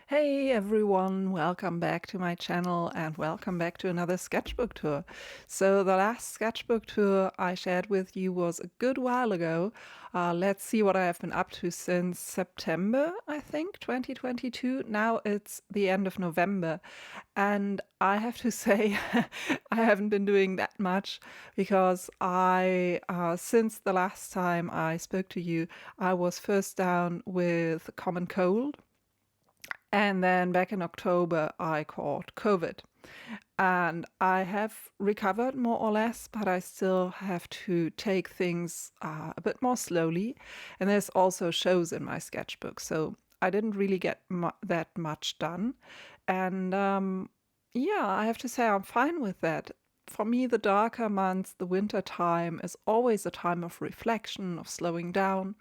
Hey everyone, welcome back to my channel and welcome back to another sketchbook tour. So the last sketchbook tour I shared with you was a good while ago. Let's see what I have been up to since September, I think, 2022. Now it's the end of November and I have to say I haven't been doing that much because since the last time I spoke to you, I was first down with a common cold. And then back in October, I caught COVID. And I have recovered more or less, but I still have to take things a bit more slowly. And there's also shows in my sketchbook. So I didn't really get that much done. And yeah, I have to say I'm fine with that. For me, the darker months, the winter time, is always a time of reflection, of slowing down.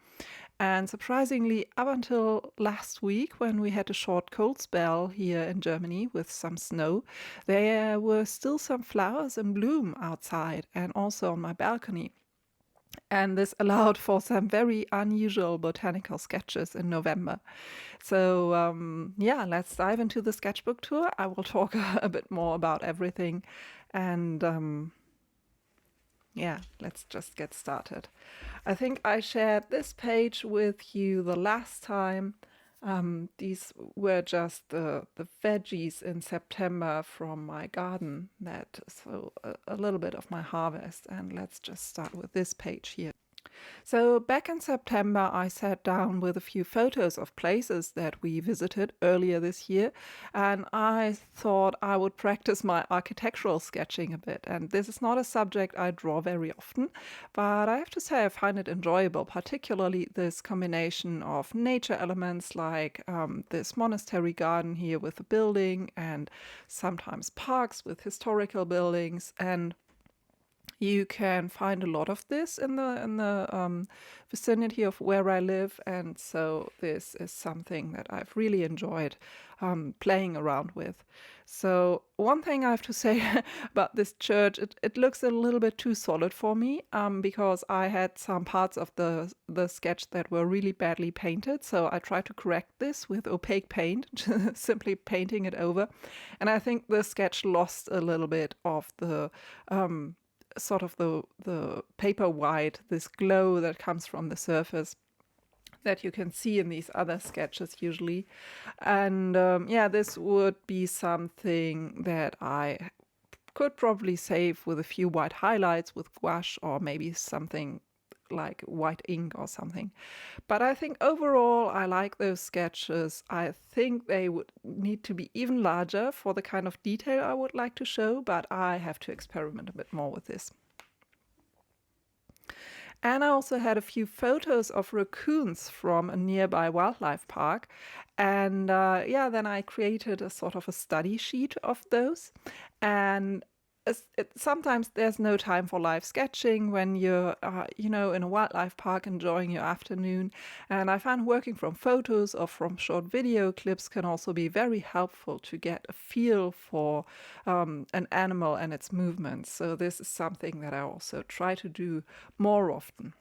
And surprisingly, up until last week, when we had a short cold spell here in Germany with some snow, there were still some flowers in bloom outside and also on my balcony. And this allowed for some very unusual botanical sketches in November. So, yeah, let's dive into the sketchbook tour. I will talk a bit more about everything. And yeah, let's just get started. I think I shared this page with you the last time. These were just the veggies in September from my garden. So a little bit of my harvest. And let's just start with this page here. So back in September, I sat down with a few photos of places that we visited earlier this year, and I thought I would practice my architectural sketching a bit. And this is not a subject I draw very often, but I have to say I find it enjoyable, particularly this combination of nature elements like this monastery garden here with a building, and sometimes parks with historical buildings. And you can find a lot of this in the vicinity of where I live, and so this is something that I've really enjoyed playing around with. So one thing I have to say about this church, it looks a little bit too solid for me because I had some parts of the sketch that were really badly painted. So I tried to correct this with opaque paint, simply painting it over, and I think the sketch lost a little bit of the sort of the paper white, this glow that comes from the surface that you can see in these other sketches usually. And yeah, this would be something that I could probably save with a few white highlights with gouache or maybe something like white ink or something. But I think overall I like those sketches. I think they would need to be even larger for the kind of detail I would like to show, but I have to experiment a bit more with this. And I also had a few photos of raccoons from a nearby wildlife park. And yeah, then I created a sort of a study sheet of those. And sometimes there's no time for live sketching when you're, in a wildlife park enjoying your afternoon. And I find working from photos or from short video clips can also be very helpful to get a feel for an animal and its movements. So this is something that I also try to do more often.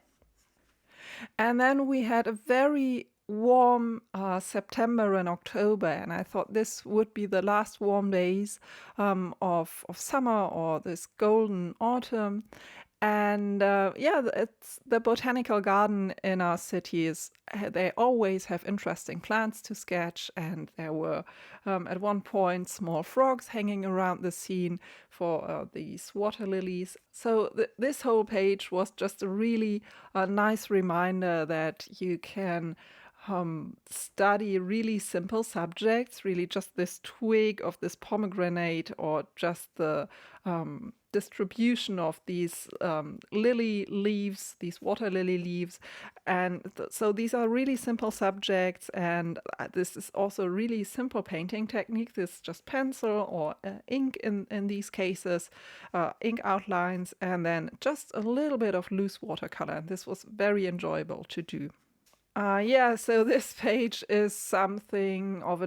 And then we had a very warm September and October, and I thought this would be the last warm days of summer or this golden autumn. And yeah, it's the botanical garden in our cities. They always have interesting plants to sketch, and there were at one point small frogs hanging around the scene for these water lilies. So this whole page was just a really nice reminder that you can study really simple subjects, really just this twig of this pomegranate or just the distribution of these lily leaves, these water lily leaves. And so these are really simple subjects, and this is also a really simple painting technique. This is just pencil or ink in these cases, ink outlines, and then just a little bit of loose watercolor. And this was very enjoyable to do. Yeah, so this page is something of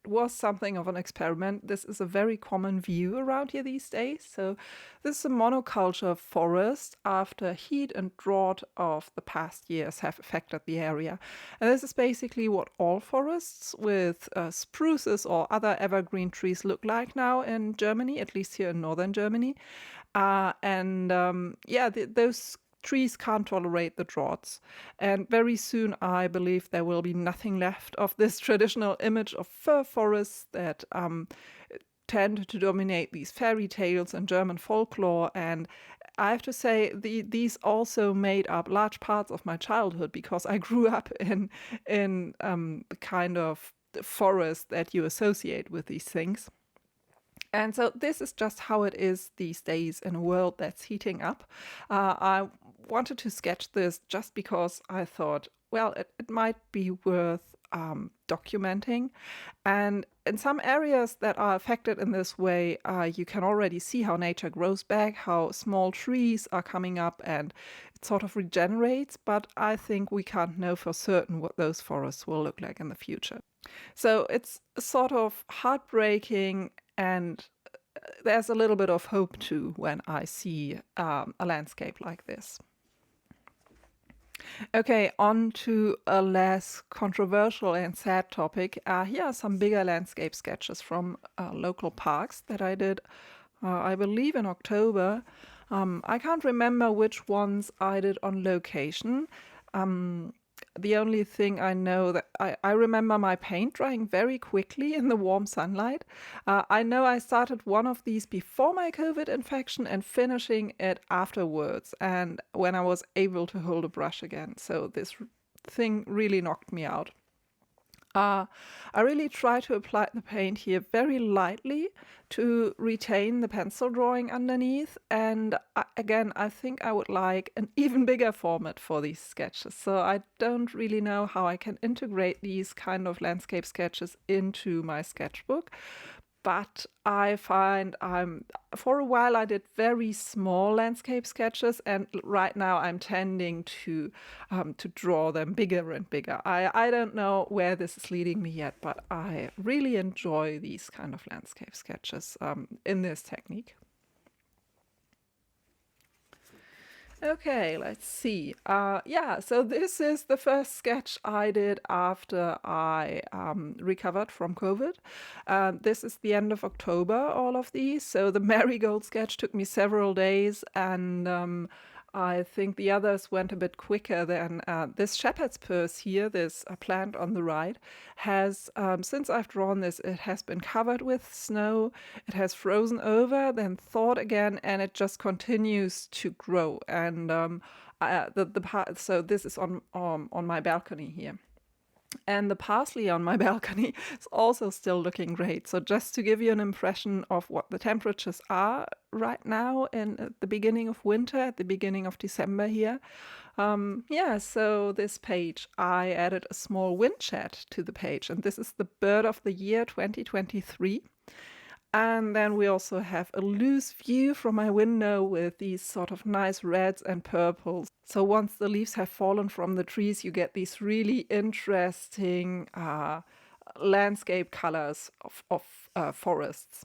was something of an experiment. This is a very common view around here these days. So this is a monoculture forest after heat and drought of the past years have affected the area. And this is basically what all forests with spruces or other evergreen trees look like now in Germany, at least here in northern Germany. Yeah, those trees can't tolerate the droughts. And very soon, I believe there will be nothing left of this traditional image of fir forests that tend to dominate these fairy tales and German folklore. And I have to say, these also made up large parts of my childhood because I grew up in the kind of forest that you associate with these things. And so this is just how it is these days in a world that's heating up. I wanted to sketch this just because I thought, well, it might be worth documenting. And in some areas that are affected in this way, you can already see how nature grows back, how small trees are coming up and it sort of regenerates. But I think we can't know for certain what those forests will look like in the future. So it's sort of heartbreaking, and there's a little bit of hope too when I see a landscape like this. Okay, on to a less controversial and sad topic. Here are some bigger landscape sketches from local parks that I did, I believe, in October. I can't remember which ones I did on location. The only thing I know that I remember my paint drying very quickly in the warm sunlight. I know I started one of these before my COVID infection and finishing it afterwards, and when I was able to hold a brush again. So this thing really knocked me out. I really try to apply the paint here very lightly to retain the pencil drawing underneath. And again, I think I would like an even bigger format for these sketches. So I don't really know how I can integrate these kind of landscape sketches into my sketchbook. But I find for a while I did very small landscape sketches, and right now I'm tending to draw them bigger and bigger. I don't know where this is leading me yet, but I really enjoy these kind of landscape sketches in this technique. Okay, let's see. Yeah, so this is the first sketch I did after I recovered from COVID. This is the end of October, all of these. So the marigold sketch took me several days, and I think the others went a bit quicker than this shepherd's purse here, this plant on the right, has, since I've drawn this, it has been covered with snow, it has frozen over, then thawed again, and it just continues to grow. And the part, so this is on my balcony here. And the parsley on my balcony is also still looking great. So just to give you an impression of what the temperatures are right now in the beginning of winter, at the beginning of December here. Yeah, so this page, I added a small wind chat to the page. And this is the bird of the year 2023. And then we also have a loose view from my window with these sort of nice reds and purples. So once the leaves have fallen from the trees, you get these really interesting landscape colors of forests.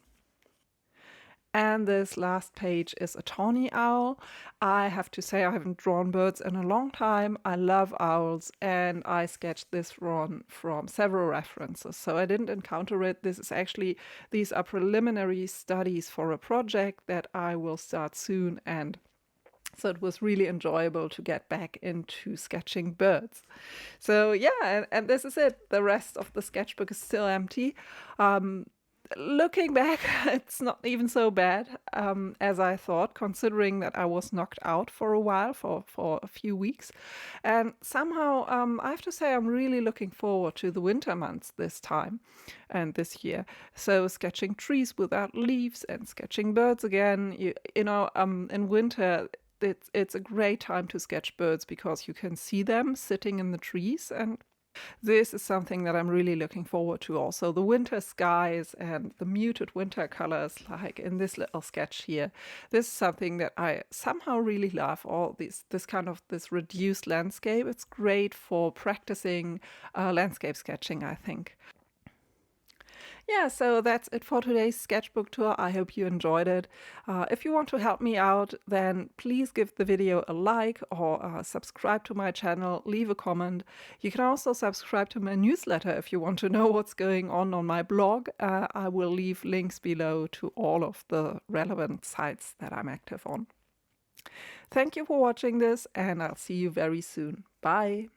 And this last page is a tawny owl. I have to say I haven't drawn birds in a long time. I love owls, and I sketched this one from several references. So I didn't encounter it. These are preliminary studies for a project that I will start soon, and so it was really enjoyable to get back into sketching birds. So yeah, and this is it. The rest of the sketchbook is still empty. Looking back, it's not even so bad as I thought, considering that I was knocked out for a while, for a few weeks. And somehow, I have to say, I'm really looking forward to the winter months this time and this year. So sketching trees without leaves and sketching birds again. In winter, it's a great time to sketch birds because you can see them sitting in the trees, and This is something that I'm really looking forward to also. The winter skies and the muted winter colors, like in this little sketch here. This is something that I somehow really love, all this kind of this reduced landscape. It's great for practicing landscape sketching, I think. Yeah, so that's it for today's sketchbook tour. I hope you enjoyed it. If you want to help me out, then please give the video a like or subscribe to my channel, leave a comment. You can also subscribe to my newsletter if you want to know what's going on my blog. I will leave links below to all of the relevant sites that I'm active on. Thank you for watching this, and I'll see you very soon. Bye!